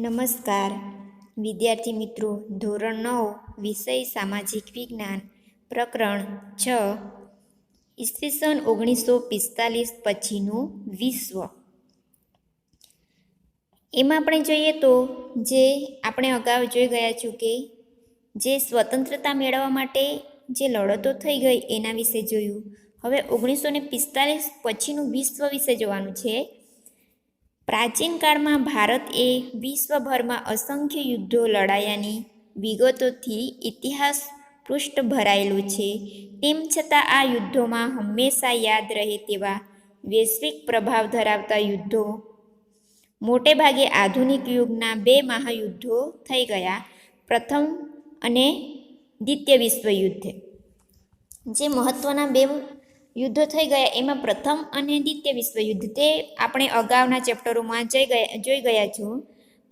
નમસ્કાર વિદ્યાર્થી મિત્રો, ધોરણ 9 વિષય સામાજિક વિજ્ઞાન, પ્રકરણ 6 ઈસવીસન 1945 પછીનું વિશ્વ. એમાં આપણે જોઈએ તો જે આપણે અગાઉ જોઈ ગયા છું કે જે સ્વતંત્રતા મેળવવા માટે જે લડતો થઈ ગઈ એના વિશે જોયું. હવે 1945 પછીનું વિશ્વ વિશે જોવાનું છે. પ્રાચીન કાળમાં ભારત એ વિશ્વભરમાં અસંખ્ય યુદ્ધો લડાયાની વિગતોથી ઇતિહાસ પૃષ્ઠ ભરાયેલું છે. તેમ છતાં આ યુદ્ધોમાં હંમેશા યાદ રહે તેવા વૈશ્વિક પ્રભાવ ધરાવતા યુદ્ધો મોટે ભાગે આધુનિક યુગના 2 મહાયુદ્ધો થઈ ગયા. પ્રથમ અને દ્વિતીય વિશ્વયુદ્ધ. જે મહત્ત્વના 2 યુદ્ધો થઈ ગયા એમાં પ્રથમ અને દ્વિતીય વિશ્વયુદ્ધ તે આપણે અગાઉના ચેપ્ટરોમાં જોઈ ગયા છો.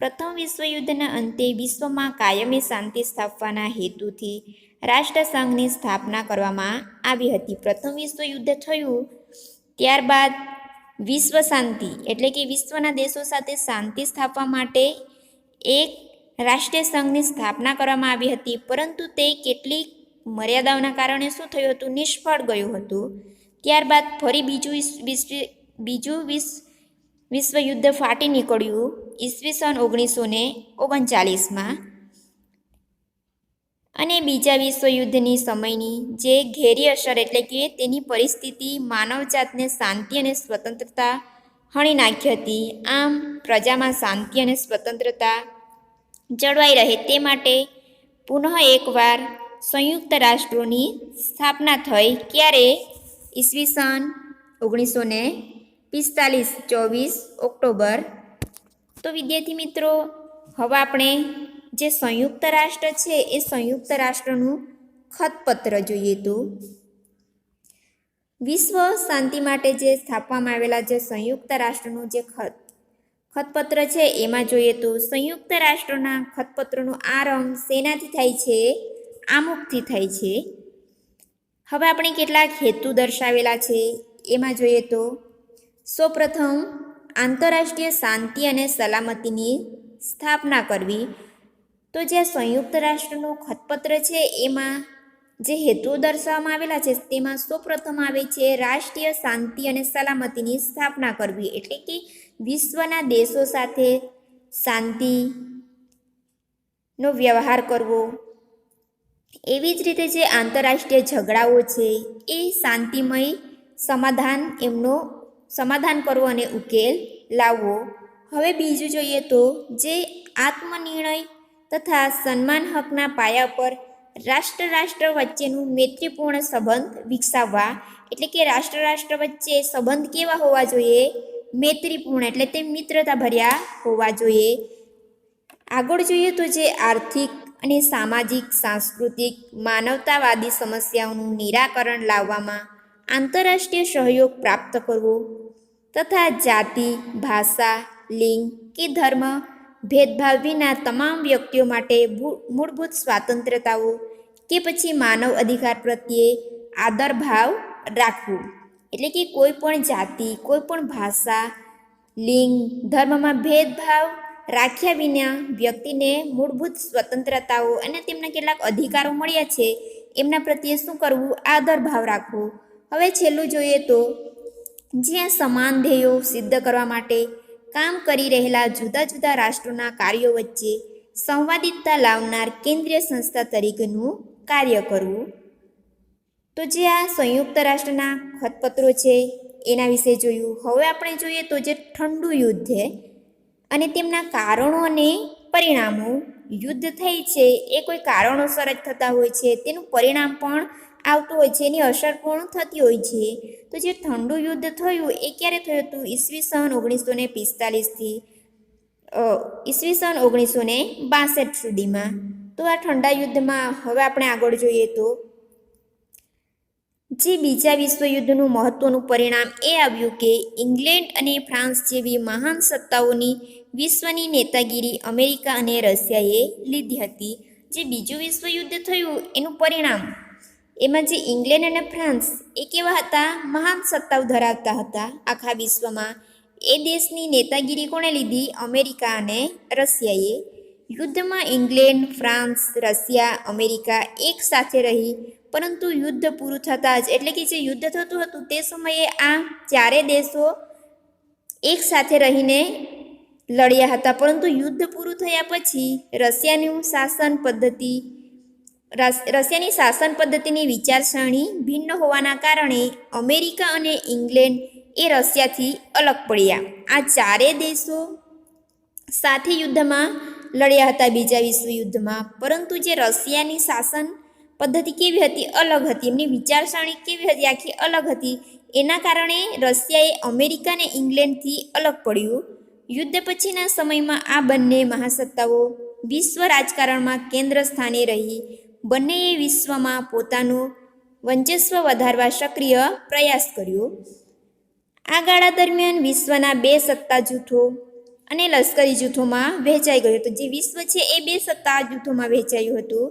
પ્રથમ વિશ્વયુદ્ધના અંતે વિશ્વમાં કાયમી શાંતિ સ્થાપવાના હેતુથી રાષ્ટ્રસંઘની સ્થાપના કરવામાં આવી હતી. પ્રથમ વિશ્વયુદ્ધ થયું ત્યારબાદ વિશ્વ શાંતિ એટલે કે વિશ્વના દેશો સાથે શાંતિ સ્થાપવા માટે એક રાષ્ટ્રીય સંઘની સ્થાપના કરવામાં આવી હતી. પરંતુ તે કેટલીક મર્યાદાઓના કારણે શું થયું હતું? નિષ્ફળ ગયું હતું. ત્યારબાદ ફરી બીજું વિશ્વયુદ્ધ ફાટી નીકળ્યું ઈસવીસન 1939માં. અને બીજા વિશ્વયુદ્ધની સમયની જે ઘેરી અસર એટલે કે તેની પરિસ્થિતિ માનવજાતને શાંતિ અને સ્વતંત્રતા હણી નાખી હતી. આમ પ્રજામાં શાંતિ અને સ્વતંત્રતા જળવાઈ રહે તે માટે પુનઃ એકવાર સંયુક્ત રાષ્ટ્રોની સ્થાપના થઈ. ક્યારે? ઈસવીસન 1945 24 ઓક્ટોબર. તો વિદ્યાર્થી મિત્રો, હવે આપણે જે સંયુક્ત રાષ્ટ્ર છે એ સંયુક્ત રાષ્ટ્રનું ખતપત્ર જોઈએ તો વિશ્વ શાંતિ માટે જે સ્થાપવામાં આવેલા જે સંયુક્ત રાષ્ટ્રનું જે ખતપત્ર છે એમાં જોઈએ તો સંયુક્ત રાષ્ટ્રના ખતપત્રનો આરંભ શેનાથી થાય છે? આમુખથી થાય છે. હવે આપણે કેટલાક હેતુ દર્શાવેલા છે એમાં જોઈએ તો સૌપ્રથમ આંતરરાષ્ટ્રીય શાંતિ અને સલામતીની સ્થાપના કરવી. તો જે સંયુક્ત રાષ્ટ્રનું ખતપત્ર છે એમાં જે હેતુઓ દર્શાવવામાં આવેલા છે તેમાં સૌપ્રથમ આવે છે રાષ્ટ્રીય શાંતિ અને સલામતીની સ્થાપના કરવી. એટલે કે વિશ્વના દેશો સાથે શાંતિનો વ્યવહાર કરવો. એવી જ રીતે જે આંતરરાષ્ટ્રીય ઝઘડાઓ છે એ શાંતિમય સમાધાન કરવો અને ઉકેલ લાવવો. હવે બીજું જોઈએ તો જે આત્મનિર્ણય તથા સન્માન હકના પાયા પર રાષ્ટ્ર વચ્ચેનું મૈત્રીપૂર્ણ સંબંધ વિકસાવવા. એટલે કે રાષ્ટ્ર વચ્ચે સંબંધ કેવા હોવા જોઈએ? મૈત્રીપૂર્ણ એટલે તે મિત્રતા ભર્યા હોવા જોઈએ. આગળ જોઈએ તો જે આર્થિક અને સામાજિક, સાંસ્કૃતિક, માનવતાવાદી સમસ્યાઓનું નિરાકરણ લાવવામાં આંતરરાષ્ટ્રીય સહયોગ પ્રાપ્ત કરવો તથા જાતિ, ભાષા, લિંગ કે ધર્મ ભેદભાવ વિના તમામ વ્યક્તિઓ માટે મૂળભૂત સ્વાતંત્રતાઓ કે પછી માનવ અધિકાર પ્રત્યે આદરભાવ રાખવું. એટલે કે કોઈ પણ જાતિ, કોઈ પણ ભાષા, લિંગ, ધર્મમાં ભેદભાવ રાખ્યા વિના વ્યક્તિને મૂળભૂત સ્વતંત્રતાઓ અને તેમના કેટલાક અધિકારો મળ્યા છે એમના પ્રત્યે શું કરવું? આદરભાવ રાખવો. હવે છેલ્લું જોઈએ તો જ્યાં સમાન ધ્યેયો સિદ્ધ કરવા માટે કામ કરી રહેલા જુદા જુદા રાષ્ટ્રોના કાર્યો વચ્ચે સંવાદિતતા લાવનાર કેન્દ્રીય સંસ્થા તરીકેનું કાર્ય કરવું. તો જે આ સંયુક્ત રાષ્ટ્રના ખતપત્રો છે એના વિશે જોયું. હવે આપણે જોઈએ તો જે ઠંડુ યુદ્ધ અને તેમના કારણો અને પરિણામો. યુદ્ધ થઈ છે એ કોઈ કારણોસર જ થતા હોય છે, તેનું પરિણામ પણ આવતું હોય છે, એની અસર પણ થતી હોય છે. તો જે ઠંડુ યુદ્ધ થયું એ ક્યારે થયું હતું? ઈસવીસન 1945થી ઈસવીસન 1962 સુધીમાં. તો આ ઠંડા યુદ્ધમાં હવે આપણે આગળ જોઈએ તો જે બીજા વિશ્વયુદ્ધનું મહત્ત્વનું પરિણામ એ આવ્યું કે ઇંગ્લેન્ડ અને ફ્રાન્સ જેવી મહાન સત્તાઓની વિશ્વની નેતાગીરી અમેરિકા અને રશિયાએ લીધી હતી. જે બીજું વિશ્વયુદ્ધ થયું એનું પરિણામ એમાં જે ઇંગ્લેન્ડ અને ફ્રાન્સ એ કેવા હતા? મહાન સત્તાઓ ધરાવતા હતા આખા વિશ્વમાં. એ દેશની નેતાગીરી કોણે લીધી? અમેરિકા અને રશિયાએ. યુદ્ધમાં ઇંગ્લેન્ડ, ફ્રાન્સ, રશિયા, અમેરિકા એક સાથે રહી, પરંતુ યુદ્ધ પૂરું થતાં જ એટલે કે જે યુદ્ધ થતું હતું તે સમયે આ ચારે દેશો એક સાથે રહીને લડ્યા હતા. પરંતુ યુદ્ધ પૂરું થયા પછી રશિયાની શાસન પદ્ધતિની વિચારસરણી ભિન્ન હોવાના કારણે અમેરિકા અને ઇંગ્લેન્ડ એ રશિયાથી અલગ પડ્યા. આ ચારે દેશો સાથે યુદ્ધમાં લડ્યા હતા બીજા વિશ્વયુદ્ધમાં. પરંતુ જે રશિયાની શાસન પદ્ધતિ કેવી હતી? અલગ હતી. એમની વિચારસરણી કેવી હતી? આખી અલગ હતી. એના કારણે રશિયાએ અમેરિકા અને ઇંગ્લેન્ડથી અલગ પડ્યું. યુદ્ધ પછીના સમયમાં આ બંને મહાસત્તાઓ વિશ્વ રાજકારણમાં કેન્દ્ર સ્થાને રહી. બંનેએ વિશ્વમાં પોતાનું વર્ચસ્વ વધારવા સક્રિય પ્રયાસ કર્યો. આ ગાળા દરમિયાન વિશ્વના બે સત્તા જૂથો અને લશ્કરી જૂથોમાં વહેંચાઈ ગયું હતું. જે વિશ્વ છે એ બે સત્તા જૂથોમાં વહેંચાયું હતું,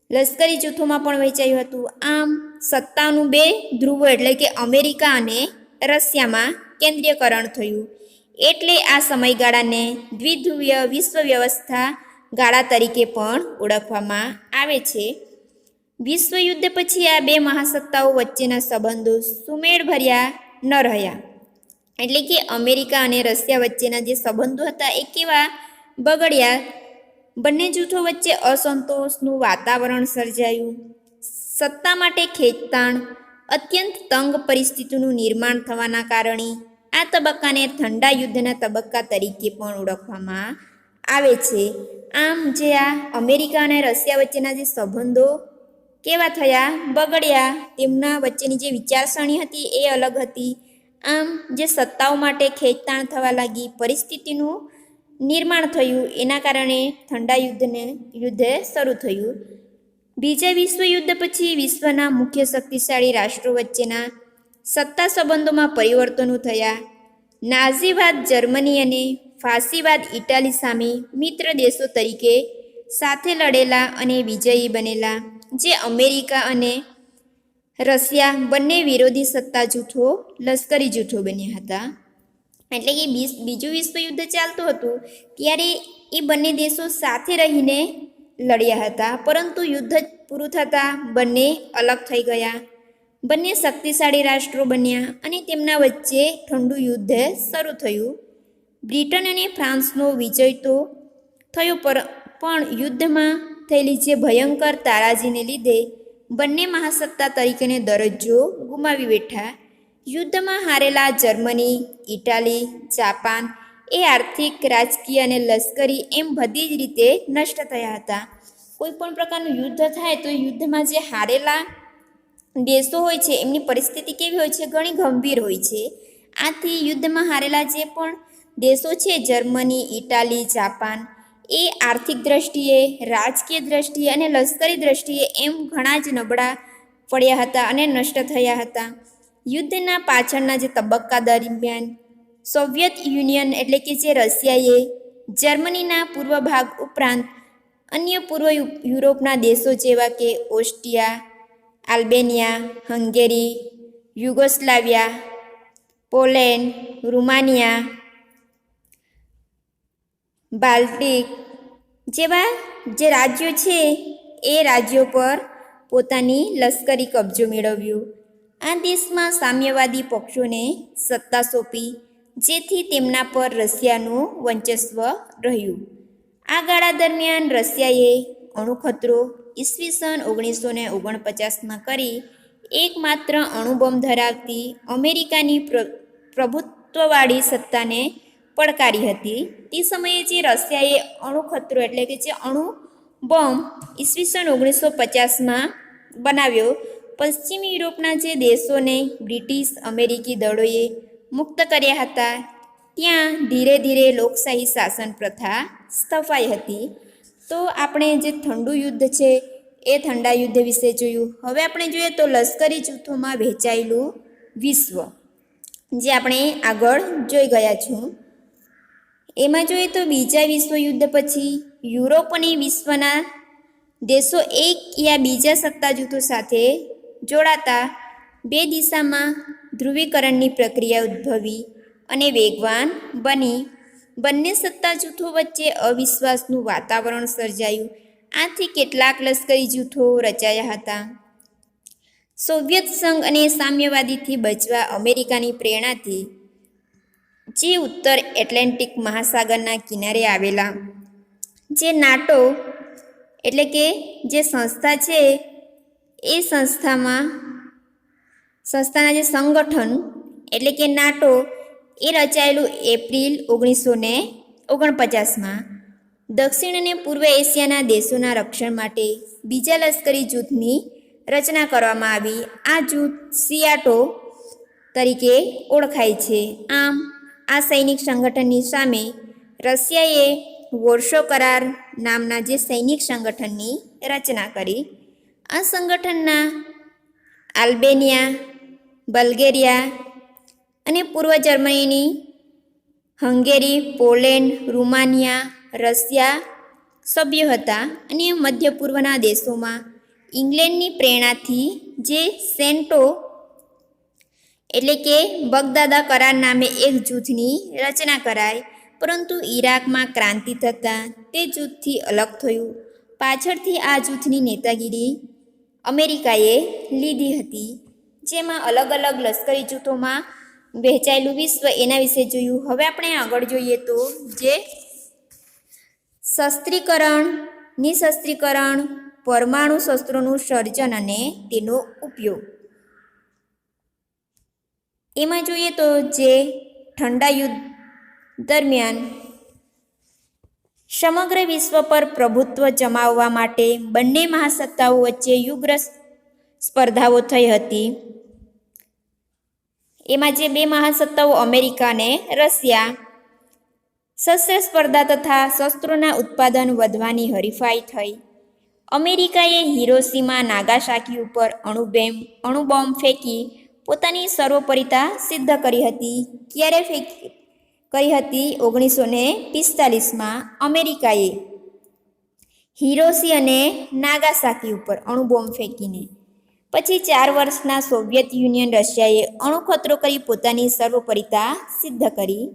લશ્કરી જૂથોમાં પણ વહેંચાયું હતું. આમ સત્તાનું બે ધ્રુવો એટલે કે અમેરિકા અને રશિયામાં કેન્દ્રીયકરણ થયું. એટલે આ સમયગાળાને દ્વિધ્રુવીય વિશ્વ વ્યવસ્થા ગાળા તરીકે પણ ઓળખવામાં આવે છે. વિશ્વયુદ્ધ પછી આ બે મહાસત્તાઓ વચ્ચેના સંબંધો સુમેળભર્યા ન રહ્યા. એટલે કે અમેરિકા અને રશિયા વચ્ચેના જે સંબંધો હતા એ કેવા બગડ્યા. બંને જૂથો વચ્ચે અસંતોષનું વાતાવરણ સર્જાયું. સત્તા માટે ખેંચતાણ, અત્યંત તંગ પરિસ્થિતિનું નિર્માણ થવાના કારણે આ તબક્કાને ઠંડા યુદ્ધના તબક્કા તરીકે પણ ઓળખવામાં આવે છે. આમ જે આ અમેરિકા અને રશિયા વચ્ચેના જે સંબંધો કેવા થયા? બગડ્યા. તેમના વચ્ચેની જે વિચારસરણી હતી એ અલગ હતી. આમ જે સત્તાઓ માટે ખેંચતાણ થવા લાગી, પરિસ્થિતિનું નિર્માણ થયું, એના કારણે ઠંડા યુદ્ધ શરૂ થયું. બીજા વિશ્વયુદ્ધ પછી વિશ્વના મુખ્ય શક્તિશાળી રાષ્ટ્રો વચ્ચેના સત્તા સંબંધોમાં પરિવર્તનો થયા. નાઝીવાદ જર્મની અને ફાસીવાદ ઇટાલી સામે મિત્ર દેશો તરીકે સાથે લડેલા અને વિજયી બનેલા. જે અમેરિકા અને રશિયા બંને વિરોધી સત્તા જૂથો, લશ્કરી જૂથો બન્યા હતા. એટલે કે બીજું વિશ્વયુદ્ધ ચાલતું હતું ત્યારે એ બંને દેશો સાથે રહીને લડ્યા હતા. પરંતુ યુદ્ધ પૂરું થતાં બંને અલગ થઈ ગયા. બંને શક્તિશાળી રાષ્ટ્રો બન્યા અને તેમના વચ્ચે ઠંડુ યુદ્ધ શરૂ થયું. બ્રિટન અને ફ્રાન્સનો વિજય તો થયો, પણ યુદ્ધમાં થયેલી જે ભયંકર તારાજીને લીધે બંને મહાસત્તા તરીકેનો દરજ્જો ગુમાવી બેઠા. યુદ્ધમાં હારેલા જર્મની, ઇટાલી, જાપાન એ આર્થિક, રાજકીય અને લશ્કરી એમ બધી જ રીતે નષ્ટ થયા હતા. કોઈ પણ પ્રકારનું યુદ્ધ થાય તો યુદ્ધમાં જે હારેલા દેશો હોય છે એમની પરિસ્થિતિ કેવી હોય છે? ઘણી ગંભીર હોય છે. આથી યુદ્ધમાં હારેલા જે પણ દેશો છે જર્મની, ઇટાલી, જાપાન એ આર્થિક દ્રષ્ટિએ, રાજકીય દ્રષ્ટિએ અને લશ્કરી દ્રષ્ટિએ એમ ઘણા જ નબળા પડ્યા હતા અને નષ્ટ થયા હતા. યુદ્ધના પાછળના જે તબક્કા દરમિયાન સોવિયત યુનિયન એટલે કે જે રશિયાએ જર્મનીના પૂર્વ ભાગ ઉપરાંત અન્ય પૂર્વ યુરોપના દેશો જેવા કે Austria, Albania, Hungary, Yugoslavia, Poland, Romania, Baltic જેવા જે રાજ્યો છે એ રાજ્યો પર પોતાની લશ્કરી કબજો મેળવ્યો. આ દેશમાં સામ્યવાદી પક્ષોને સત્તા સોંપી, જેથી તેમના પર રશિયાનું વર્ચસ્વ રહ્યું. આ ગાળા દરમિયાન રશિયાએ અણુખતરો ઈસવીસન 1949માં કરી એકમાત્ર અણુબોમ્બ ધરાવતી અમેરિકાની પ્રભુત્વવાળી સત્તાને પડકારી હતી. તે સમયે જે રશિયાએ અણુખતરો એટલે કે જે અણુ બોમ્બ ઈસવીસન 1950માં બનાવ્યો, પશ્ચિમી યુરોપના જે દેશોને બ્રિટિશ અમેરિકી દળોએ મુક્ત કર્યા હતા, ત્યાં ધીરે ધીરે લોકશાહી શાસન પ્રથા સ્થપાઈ હતી. તો આપણે જે ઠંડુ યુદ્ધ છે એ ઠંડા યુદ્ધ વિશે જોયું. હવે આપણે જોઈએ તો લશ્કરી જૂથોમાં વહેંચાયેલું વિશ્વ, જે આપણે આગળ જોઈ ગયા છું. એમાં જોઈએ તો બીજા વિશ્વયુદ્ધ પછી યુરોપ અને વિશ્વના દેશો એક યા બીજા સત્તા જૂથો સાથે જોડાતા બે દિશામાં ધ્રુવીકરણની પ્રક્રિયા ઉદ્ભવી. અને વેગવાન બની બંને સત્તા જૂથો વચ્ચે અવિશ્વાસનું વાતાવરણ સર્જાયું. આથી કેટલાક લશ્કરી જૂથો રચાયા હતા. સોવિયત સંઘ અને સામ્યવાદીથી બચવા અમેરિકાની પ્રેરણાથી જે ઉત્તર એટલાન્ટિક મહાસાગરના કિનારે આવેલા જે નાટો એટલે કે જે સંસ્થા છે એ સંસ્થાના જે સંગઠન એટલે કે નાટો એ રચાયેલું એપ્રિલ 1949માં દક્ષિણ અને પૂર્વ એશિયાના દેશોના રક્ષણ માટે બીજા લશ્કરી જૂથની રચના કરવામાં આવી. આ જૂથ સિયાટો તરીકે ઓળખાય છે. આમ આ સૈનિક સંગઠનની સામે રશિયાએ વોર્સો કરાર નામના જે સૈનિક સંગઠનની રચના કરી. આ સંગઠનના આલ્બેનિયા, બલ્ગેરિયા અને પૂર્વ જર્મનીની હંગેરી, પોલેન્ડ, રૂમાનિયા, રશિયા સભ્યો હતા. અને મધ્ય પૂર્વના દેશોમાં ઇંગ્લેન્ડની પ્રેરણાથી જે સેન્ટો એટલે કે બગદાદા કરાર નામે એક જૂથની રચના કરાઈ. પરંતુ ઈરાકમાં ક્રાંતિ થતાં તે જૂથથી અલગ થયું. પાછળથી આ જૂથની નેતાગીરી અમેરિકાએ લીધી હતી. જેમાં અલગ અલગ લશ્કરી જૂથોમાં વહેંચાયેલું વિશ્વ એના વિશે જોયું. હવે આપણે આગળ જોઈએ તો જે શસ્ત્રીકરણ, નિશસ્ત્રીકરણ, પરમાણુ શસ્ત્રોનું સર્જન અને તેનો ઉપયોગ. એમાં જોઈએ તો જે ઠંડા યુદ્ધ દરમિયાન સમગ્ર વિશ્વ પર પ્રભુત્વ જમાવવા માટે બંને મહાસત્તાઓ વચ્ચે ઉગ્ર સ્પર્ધાઓ થઈ હતી. એમાં જે બે મહાસત્તાઓ અમેરિકા અને રશિયા શસ્ત્ર સ્પર્ધા તથા શસ્ત્રોના ઉત્પાદન વધવાની હરીફાઈ થઈ. અમેરિકાએ હિરોશીમા, નાગાસાકી ઉપર અણુબોમ્બ ફેંકી પોતાની સર્વોપરિતા સિદ્ધ કરી હતી. ક્યારે કરી હતી? 1945માં અમેરિકાએ હિરોશી અને નાગાસાકી ઉપર અણુબોમ્બ ફેંકીને. પછી 4 વર્ષના સોવિયત યુનિયન રશિયાએ અણુખતરો કરી પોતાની સર્વોપરિતા સિદ્ધ કરી.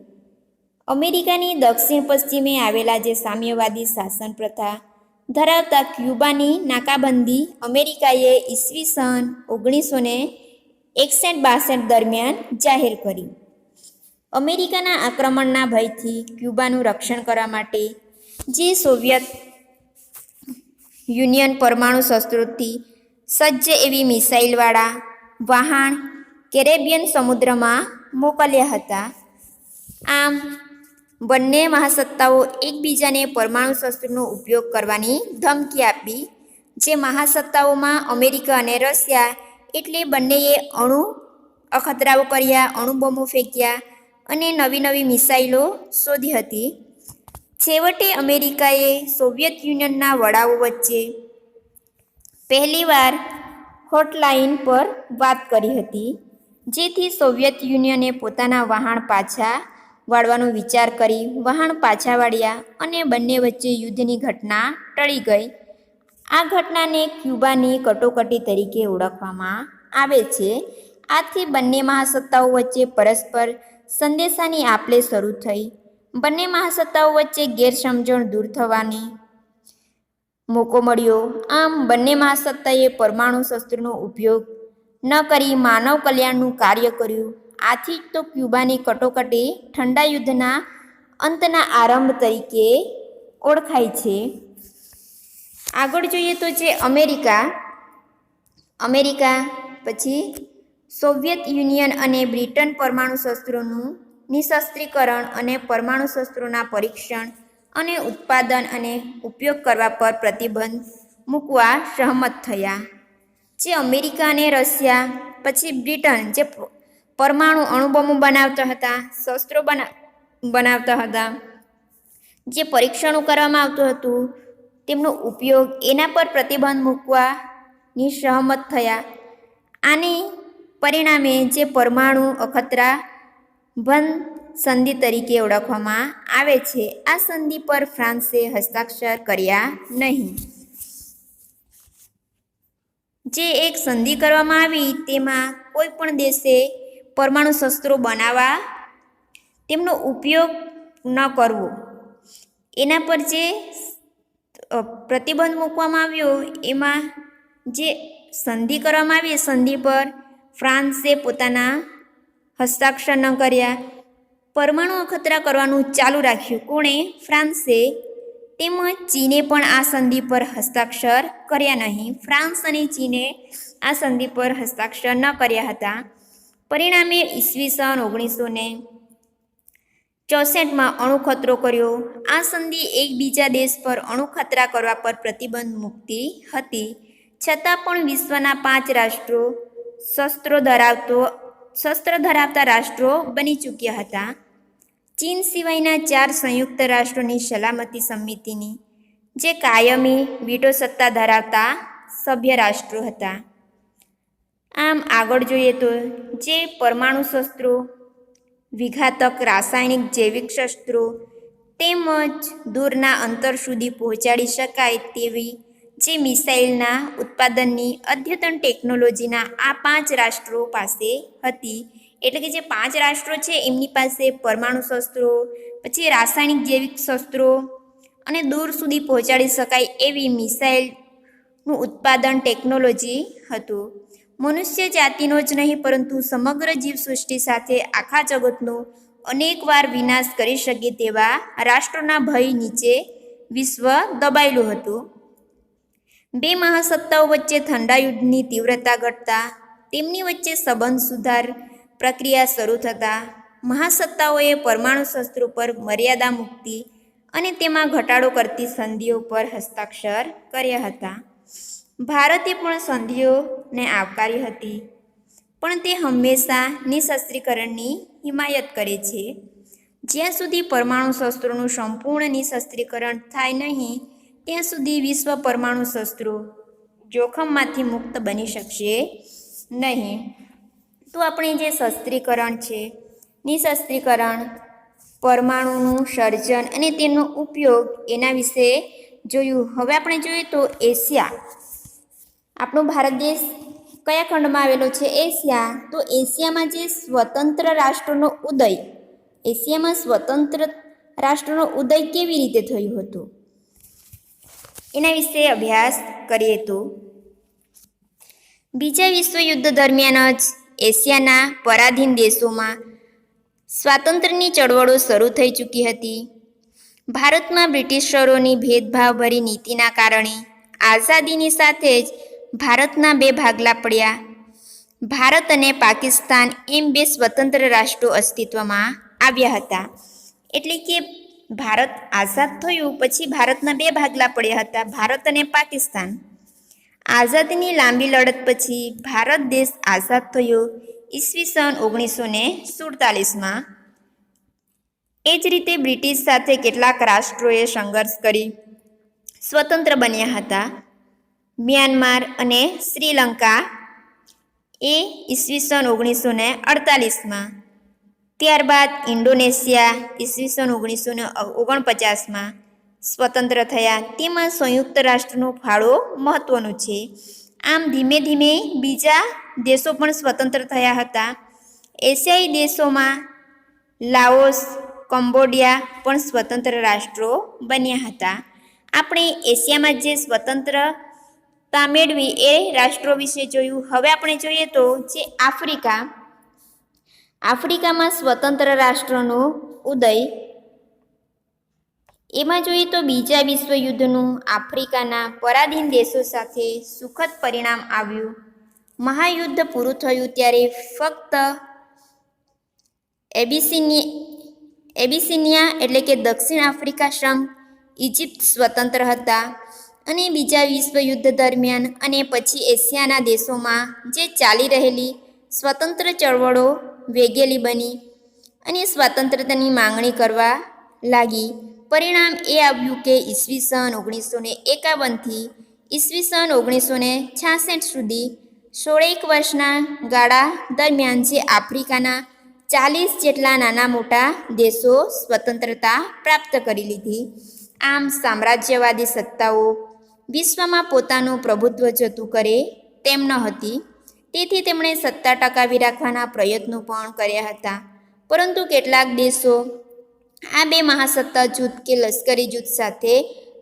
અમેરિકાની દક્ષિણ પશ્ચિમે આવેલા જે સામ્યવાદી શાસન પ્રથા ધરાવતા ક્યુબાની નાકાબંધી અમેરિકાએ ઈસવીસન 1961-62 દરમિયાન જાહેર કરી. અમેરિકાના આક્રમણના ભયથી ક્યુબાનું રક્ષણ કરવા માટે જે સોવિયત યુનિયન પરમાણુ શસ્ત્રોથી સજ્જ એવી મિસાઇલવાળા વહાણ કેરેબિયન સમુદ્રમાં મોકલ્યા હતા. આમ બંને મહાસત્તાઓ એકબીજાને પરમાણુ શસ્ત્રનો ઉપયોગ કરવાની ધમકી આપી. જે મહાસત્તાઓમાં અમેરિકા અને રશિયા એટલે બંનેએ અણુ અખતરાઓ કર્યા, અણુબોમ્બો ફેંક્યા અને નવી નવી મિસાઇલો શોધી હતી. છેવટે અમેરિકાએ સોવિયત યુનિયનના વડાઓ વચ્ચે પહેલીવાર હોટલાઇન પર વાત કરી હતી. જેથી સોવિયત યુનિયને પોતાના વહાણ પાછા વાળવાનો વિચાર કરી વહાણ પાછા વાળ્યા અને બંને વચ્ચે યુદ્ધની ઘટના ટળી ગઈ. આ ઘટનાને ક્યુબાની કટોકટી તરીકે ઓળખવામાં આવે છે. આથી બંને મહાસત્તાઓ વચ્ચે પરસ્પર સંદેશાની આપ-લે શરૂ થઈ. બંને મહાસત્તાઓ વચ્ચે ગેરસમજણ દૂર થવાની મોકો મળ્યો. આમ બંને મહાસત્તાએ પરમાણુ શસ્ત્રનો ઉપયોગ ન કરી માનવ કલ્યાણનું કાર્ય કર્યું. આથી જ તો ક્યુબાની કટોકટી ઠંડા યુદ્ધના અંતના આરંભ તરીકે ઓળખાય છે. આગળ જોઈએ તો જે અમેરિકા પછી સોવિયત યુનિયન અને બ્રિટન પરમાણુ શસ્ત્રોનું નિશસ્ત્રીકરણ અને પરમાણુ શસ્ત્રોના પરીક્ષણ અને ઉત્પાદન અને ઉપયોગ કરવા પર પ્રતિબંધ મૂકવા સહમત થયા. જે અમેરિકા અને રશિયા પછી બ્રિટન જે પરમાણુ અણુબોમ્બ બનાવતા હતા, શસ્ત્રો બનાવતા હતા, જે પરીક્ષણો કરવામાં આવતું હતું તેમનો ઉપયોગ એના પર પ્રતિબંધ મૂકવાની સહમત થયા. આની પરિણામે જે પરમાણુ અખતરા બંધ સંધિ તરીકે ઓળખવામાં આવે છે. આ સંધિ પર ફ્રાન્સે હસ્તાક્ષર કર્યા નહીં. જે એક સંધિ કરવામાં આવી તેમાં કોઈ પણ દેશે પરમાણુ શસ્ત્રો બનાવવા તેમનો ઉપયોગ ન કરવો, એના પર જે પ્રતિબંધ મૂકવામાં આવ્યો, એમાં જે સંધિ કરવામાં આવી, સંધિ પર ફ્રાન્સે પોતાના હસ્તાક્ષર ન કર્યા. પરમાણુ અખતરા કરવાનું ચાલુ રાખ્યું. કોણે? ફ્રાન્સે. તેમજ ચીને પણ આ સંધિ પર હસ્તાક્ષર કર્યા નહીં. ફ્રાન્સ અને ચીને આ સંધિ પર હસ્તાક્ષર ન કર્યા હતા. પરિણામે ઈસવીસન 1964માં અણુખતરો કર્યો. આ સંધિ એકબીજા દેશ પર અણુખતરા કરવા પર પ્રતિબંધ મૂકતી હતી. છતાં પણ વિશ્વના 5 રાષ્ટ્રો શસ્ત્ર ધરાવતા રાષ્ટ્રો બની ચૂક્યા હતા. ચીન સિવાયના 4 સંયુક્ત રાષ્ટ્રોની સલામતી સમિતિની જે કાયમી વીટો સત્તા ધરાવતા સભ્ય રાષ્ટ્રો હતા. આમ આગળ જોઈએ તો જે પરમાણુ શસ્ત્રો, વિઘાતક રાસાયણિક જૈવિક શસ્ત્રો તેમજ દૂરના અંતર સુધી પહોંચાડી શકાય તેવી જે મિસાઇલના ઉત્પાદનની અદ્યતન ટેકનોલોજીના આ 5 રાષ્ટ્રો પાસે હતી. એટલે કે જે 5 રાષ્ટ્રો છે એમની પાસે પરમાણુ શસ્ત્રો, પછી રાસાયણિક જૈવિક શસ્ત્રો અને દૂર સુધી પહોંચાડી શકાય એવી મિસાઇલનું ઉત્પાદન ટેકનોલોજી હતું. મનુષ્ય જાતિનો જ નહીં પરંતુ સમગ્ર જીવસૃષ્ટિ સાથે આખા જગતનો અનેકવાર વિનાશ કરી શકે તેવા રાષ્ટ્રોના ભય નીચે વિશ્વ દબાયેલું હતું. 2 મહાસત્તાઓ વચ્ચે ઠંડા યુદ્ધની તીવ્રતા ઘટતા તેમની વચ્ચે સંબંધ સુધાર પ્રક્રિયા શરૂ થતાં મહાસત્તાઓએ પરમાણુ શસ્ત્રો પર મર્યાદા મૂકતી અને તેમાં ઘટાડો કરતી સંધિઓ પર હસ્તાક્ષર કર્યા હતા. ભારતે પણ સંધિઓને આવકારી હતી, પણ તે હંમેશા નિશસ્ત્રીકરણની હિમાયત કરે છે. જ્યાં સુધી પરમાણુ શસ્ત્રોનું સંપૂર્ણ નિશસ્ત્રીકરણ થાય નહીં ત્યાં સુધી વિશ્વ પરમાણુ શસ્ત્રો જોખમમાંથી મુક્ત બની શકશે નહીં. તો આપણે જે શસ્ત્રીકરણ છે, નિશસ્ત્રીકરણ, પરમાણુનું સર્જન અને તેનો ઉપયોગ એના વિશે જોયું. હવે આપણે જોઈએ તો એશિયા, આપણો ભારત દેશ કયા ખંડમાં આવેલો છે? એશિયા. તો એશિયામાં જે સ્વતંત્ર રાષ્ટ્રોનો ઉદય, એશિયામાં સ્વતંત્ર રાષ્ટ્રોનો ઉદય કેવી રીતે થયું હતું એના વિશે અભ્યાસ કરીએ તો બીજા વિશ્વયુદ્ધ દરમિયાન જ એશિયાના પરાધીન દેશોમાં સ્વાતંત્ર્યની ચળવળો શરૂ થઈ ચૂકી હતી. ભારતમાં બ્રિટિશરોની ભેદભાવભરી નીતિના કારણે આઝાદીની સાથે જ ભારતના 2 ભાગલા પડ્યા. ભારત અને પાકિસ્તાન એમ 2 સ્વતંત્ર રાષ્ટ્રો અસ્તિત્વમાં આવ્યા હતા. એટલે કે ભારત આઝાદ થયું પછી ભારતના 2 ભાગલા પડ્યા હતા, ભારત અને પાકિસ્તાન. આઝાદીની લાંબી લડત પછી ભારત દેશ આઝાદ થયો ઈસવીસન 1947માં. એ જ રીતે બ્રિટિશ સાથે કેટલાક રાષ્ટ્રોએ સંઘર્ષ કરી સ્વતંત્ર બન્યા હતા. મ્યાનમાર અને શ્રીલંકા એ ઈસવીસન 1948માં. ત્યારબાદ ઇન્ડોનેશિયા ઈસવીસન 1949માં સ્વતંત્ર થયા. તેમાં સંયુક્ત રાષ્ટ્રનો ફાળો મહત્વનો છે. આમ ધીમે ધીમે બીજા દેશો પણ સ્વતંત્ર થયા હતા. એશિયાઈ દેશોમાં લાઓસ, કંબોડિયા પણ સ્વતંત્ર રાષ્ટ્રો બન્યા હતા. આપણે એશિયામાં જે સ્વતંત્રતા મેળવી એ રાષ્ટ્રો વિશે જોયું. હવે આપણે જોઈએ તો જે આફ્રિકામાં સ્વતંત્ર રાષ્ટ્રનો ઉદય, એમાં જોઈએ તો બીજા વિશ્વયુદ્ધનું આફ્રિકાના પરાધીન દેશો સાથે સુખદ પરિણામ આવ્યું. મહાયુદ્ધ પૂરું થયું ત્યારે ફક્ત એબિસિનિયા એટલે કે દક્ષિણ આફ્રિકા સંઘ, ઇજિપ્ત સ્વતંત્ર હતા. અને બીજા વિશ્વયુદ્ધ દરમિયાન અને પછી એશિયાના દેશોમાં જે ચાલી રહેલી સ્વતંત્ર ચળવળો વેગેલી બની અને સ્વતંત્રતાની માંગણી કરવા લાગી. પરિણામ એ આવ્યું કે ઈસવીસન 1951થી ઈસવીસન 1966 સુધી 16 વર્ષના ગાળા દરમિયાન જે આફ્રિકાના 40 જેટલા નાના મોટા દેશો સ્વતંત્રતા પ્રાપ્ત કરી લીધી. આમ સામ્રાજ્યવાદી સત્તાઓ વિશ્વમાં પોતાનું પ્રભુત્વ જતું કરે તેમ ન હતી. તેથી તેમણે સત્તા ટકાવી રાખવાના પ્રયત્નો પણ કર્યા હતા. પરંતુ કેટલાક દેશો આ બે મહાસત્તા જૂથ કે લશ્કરી જૂથ સાથે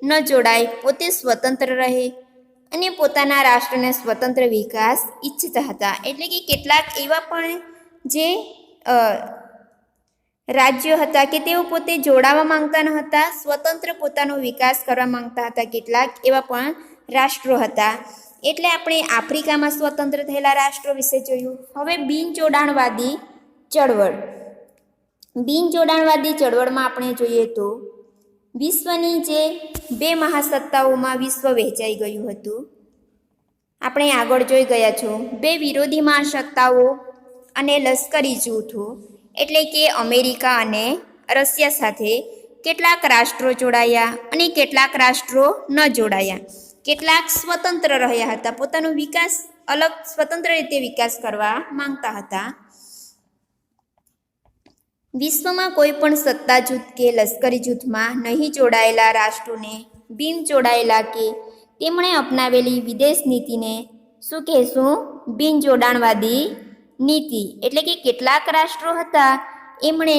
ન જોડાય, પોતે સ્વતંત્ર રહે અને પોતાના રાષ્ટ્રને સ્વતંત્ર વિકાસ ઈચ્છતા હતા. એટલે કે કેટલાક એવા પણ જે રાજ્યો હતા કે તેઓ પોતે જોડાવા માંગતા ન હતા, સ્વતંત્ર પોતાનો વિકાસ કરવા માંગતા હતા. કેટલાક એવા પણ રાષ્ટ્રો હતા. એટલે આપણે આફ્રિકામાં સ્વતંત્ર થયેલા રાષ્ટ્રો વિશે જોયું. હવે બિનજોડાણવાદી ચળવળ. બિનજોડાણવાદી ચળવળમાં આપણે જોઈએ તો વિશ્વની જે બે મહાસત્તાઓમાં વિશ્વ વહેંચાઈ ગયું હતું. આપણે આગળ જોઈ ગયા છો બે વિરોધી મહાસત્તાઓ અને લશ્કરી જૂથો, એટલે કે અમેરિકા અને રશિયા સાથે કેટલાક રાષ્ટ્રો જોડાયા અને કેટલાક રાષ્ટ્રો ન જોડાયા. કેટલાક સ્વતંત્ર રહ્યા હતા, પોતાનો વિકાસ અલગ સ્વતંત્ર રીતે વિકાસ કરવા માંગતા હતા. વિશ્વમાં કોઈ પણ સત્તા જૂથ કે લશ્કરી જૂથમાં નહીં જોડાયેલા રાષ્ટ્રોને બિન જોડાયેલા કે તેમણે અપનાવેલી વિદેશ નીતિને શું કહેશું? બિન જોડાણવાદી નીતિ. એટલે કે કેટલાક રાષ્ટ્રો હતા એમણે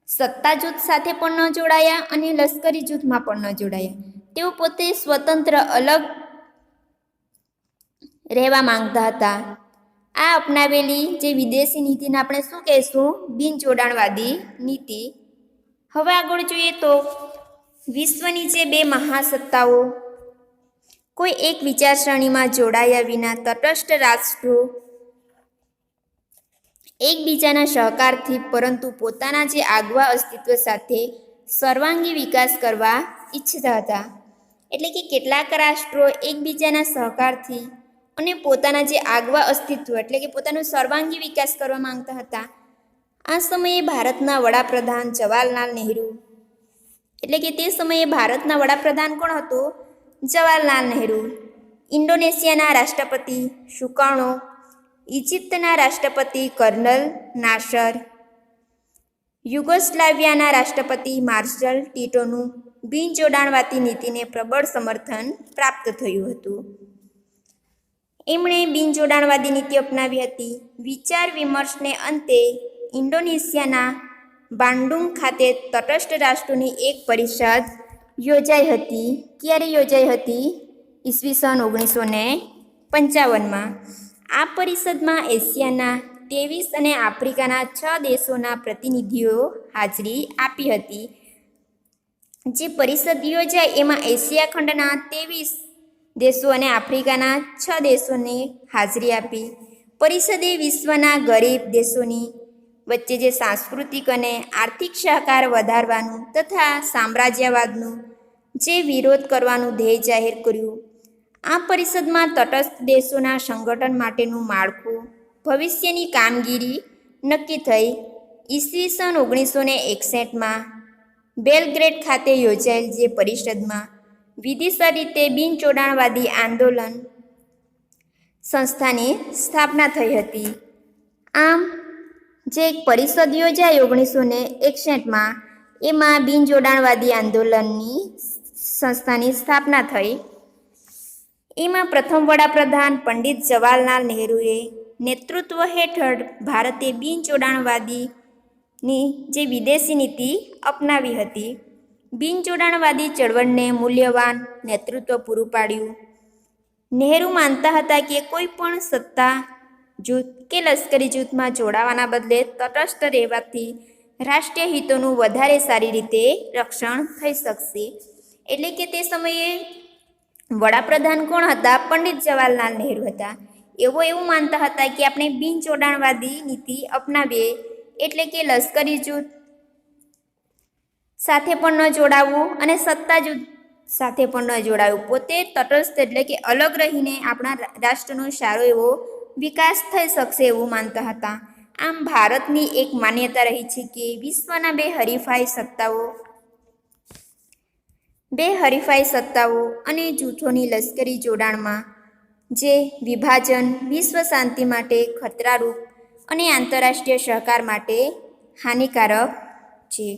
સત્તા જૂથ સાથે પણ ન જોડાયા અને લશ્કરી જૂથમાં પણ ન જોડાયા. તેઓ પોતે સ્વતંત્ર અલગ રહેવા માંગતા હતા. આ અપનાવેલી જે વિદેશી નીતિને આપણે શું કહેશું? બિનજોડાણવાદી નીતિ. હવે આગળ જોઈએ તો વિશ્વની જે બે મહાસત્તાઓ કોઈ એક વિચારસરણીમાં જોડાયા વિના તટસ્થ રાષ્ટ્રો એકબીજાના સહકારથી પરંતુ પોતાના જે આગવા અસ્તિત્વ સાથે સર્વાંગી વિકાસ કરવા ઈચ્છતા હતા. એટલે કે કેટલાક રાષ્ટ્રો એકબીજાના સહકારથી અને પોતાના જે આગવા અસ્તિત્વ એટલે કે પોતાનો સર્વાંગી વિકાસ કરવા માંગતા હતા. આ સમયે ભારતના વડાપ્રધાન જવાહરલાલ નહેરુ, એટલે કે તે સમયે ભારતના વડાપ્રધાન કોણ હતો? જવાહરલાલ નહેરુ. ઇન્ડોનેશિયાના રાષ્ટ્રપતિ સુકાર્ણો, ઇજિપ્તના રાષ્ટ્રપતિ કર્નલ નાસર, યુગોસ્લાવિયાના રાષ્ટ્રપતિ માર્શલ ટીટોનું બિનજોડાણવાદી નીતિને પ્રબળ સમર્થન પ્રાપ્ત થયું હતું. એમણે બિનજોડાણવાદી નીતિ અપનાવી હતી. વિચાર વિમર્શને અંતે ઇન્ડોનેશિયાના બાન્ડુંગ ખાતે તટસ્થ રાષ્ટ્રોની એક પરિષદ યોજાઈ હતી. ક્યારે યોજાઈ હતી? ઈસવીસન 1955માં. આ પરિષદમાં એશિયાના 23 અને આફ્રિકાના 6 દેશોના પ્રતિનિધિઓ હાજરી આપી હતી. જે પરિષદ યોજાય એમાં એશિયા ખંડના 23 દેશો અને આફ્રિકાના 6 દેશોને હાજરી આપી. પરિષદે વિશ્વના ગરીબ દેશોની વચ્ચે જે સાંસ્કૃતિક અને આર્થિક સહકાર વધારવાનું તથા સામ્રાજ્યવાદનું જે વિરોધ કરવાનું ધ્યેય જાહેર કર્યું. આ પરિષદમાં તટસ્થ દેશોના સંગઠન માટેનું માળખું, ભવિષ્યની કામગીરી નક્કી થઈ. ઈસવીસન 1961માં બેલગ્રેડ ખાતે યોજાયેલ જે પરિષદમાં વિધિસર રીતે બિનજોડાણવાદી આંદોલન સંસ્થાની સ્થાપના થઈ હતી. આમ જે પરિષદ યોજાઈ 1961માં એમાં બિનજોડાણવાદી આંદોલનની સંસ્થાની સ્થાપના થઈ. એમાં પ્રથમ વડાપ્રધાન પંડિત જવાહરલાલ નહેરુએ નેતૃત્વ હેઠળ ભારતે બિનજોડાણવાદીની જે વિદેશી નીતિ અપનાવી હતી. બિનજોડાણવાદી ચળવળને મૂલ્યવાન નેતૃત્વ પૂરું પાડ્યું. નહેરુ માનતા હતા કે કોઈ પણ સત્તા જૂથ કે લશ્કરી જૂથમાં જોડાવાના બદલે તટસ્થ રહેવાથી રાષ્ટ્રીય હિતોનું વધારે સારી રીતે રક્ષણ થઈ શકશે. એટલે કે તે સમયે વડાપ્રધાન કોણ હતા? પંડિત જવાહરલાલ નહેરુ હતા. એવું માનતા હતા કે આપણે બિનજોડાણવાદી નીતિ અપનાવીએ, એટલે કે લશ્કરી જૂથ સાથે પણ ન જોડાવવું અને સત્તા જૂથ સાથે પણ ન જોડાવવું. પોતે તટસ્થ એટલે કે અલગ રહીને આપણા રાષ્ટ્રનો સારો એવો વિકાસ થઈ શકશે એવું માનતા હતા. આમ ભારતની એક માન્યતા રહી છે કે વિશ્વના બે હરીફાઈ સત્તાઓ અને જૂથોની લશ્કરી જોડાણમાં જે વિભાજન વિશ્વ શાંતિ માટે ખતરારૂપ અને આંતરરાષ્ટ્રીય સહકાર માટે હાનિકારક છે.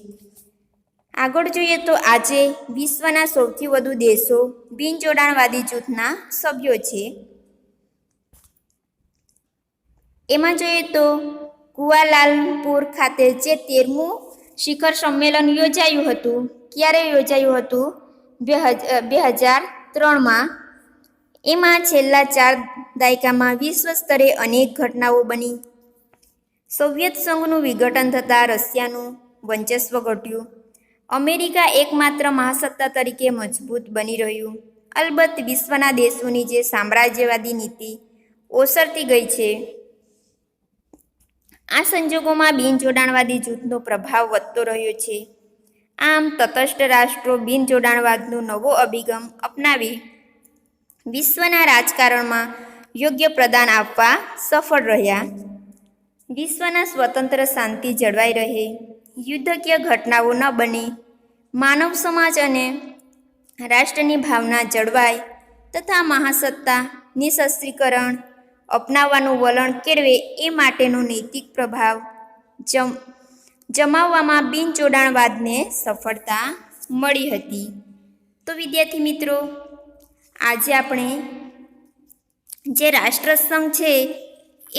આગળ જોઈએ તો આજે વિશ્વના સૌથી વધુ દેશો બિનજોડાણવાદી જૂથના સભ્યો છે. એમાં જોઈએ તો કુઆલાલંપુર ખાતે જે 13મું શિખર સંમેલન યોજાયું હતું. ક્યારે યોજાયું હતું? 2003માં. એમાં છેલ્લા 4 દાયકામાં વિશ્વ સ્તરે અનેક ઘટનાઓ બની. સોવિયત સંઘનું વિઘટન થતાં રશિયાનું વર્ચસ્વ ઘટ્યું. અમેરિકા એકમાત્ર મહાસત્તા તરીકે મજબૂત બની રહ્યું. અલબત્ત વિશ્વના દેશોની જે સામ્રાજ્યવાદી નીતિ ઓસરતી ગઈ છે. આ સંજોગોમાં બિનજોડાણવાદી જૂથનો પ્રભાવ વધતો રહ્યો છે. આમ તટસ્થ રાષ્ટ્રો બિનજોડાણવાદનો નવો અભિગમ અપનાવી વિશ્વના રાજકારણમાં યોગ્ય પ્રદાન આપવા સફળ રહ્યા. વિશ્વના સ્વતંત્ર શાંતિ જળવાઈ રહે, યુદ્ધકીય ઘટનાઓ ન બને, માનવ સમાજ અને રાષ્ટ્રની ભાવના જળવાય તથા મહાસત્તા નિઃશસ્ત્રીકરણ અપનાવવાનું વલણ કેળવે એ માટેનો નૈતિક પ્રભાવ જમાવવામાં બિનજોડાણવાદને સફળતા મળી હતી. તો વિદ્યાર્થી મિત્રો, આજે આપણે જે રાષ્ટ્રસંઘ છે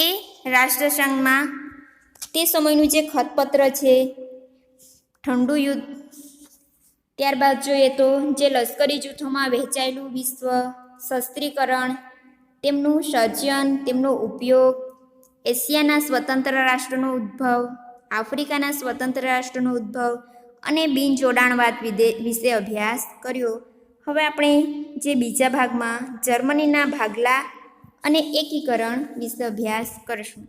એ રાષ્ટ્રસંઘમાં તે સમયનું જે ખતપત્ર છે, ઠંડુ યુદ્ધ, ત્યારબાદ જોઈએ તો જે લશ્કરી જૂથોમાં વહેંચાયેલું વિશ્વ, શસ્ત્રીકરણ, તેમનું સર્જન, તેમનો ઉપયોગ, એશિયાના સ્વતંત્ર રાષ્ટ્રનો ઉદ્ભવ, આફ્રિકાના સ્વતંત્ર રાષ્ટ્રનો ઉદ્ભવ અને બિનજોડાણવાદ વિશે અભ્યાસ કર્યો. હવે આપણે જે બીજા ભાગમાં જર્મનીના ભાગલા અને એકીકરણ વિશે અભ્યાસ કરીશું.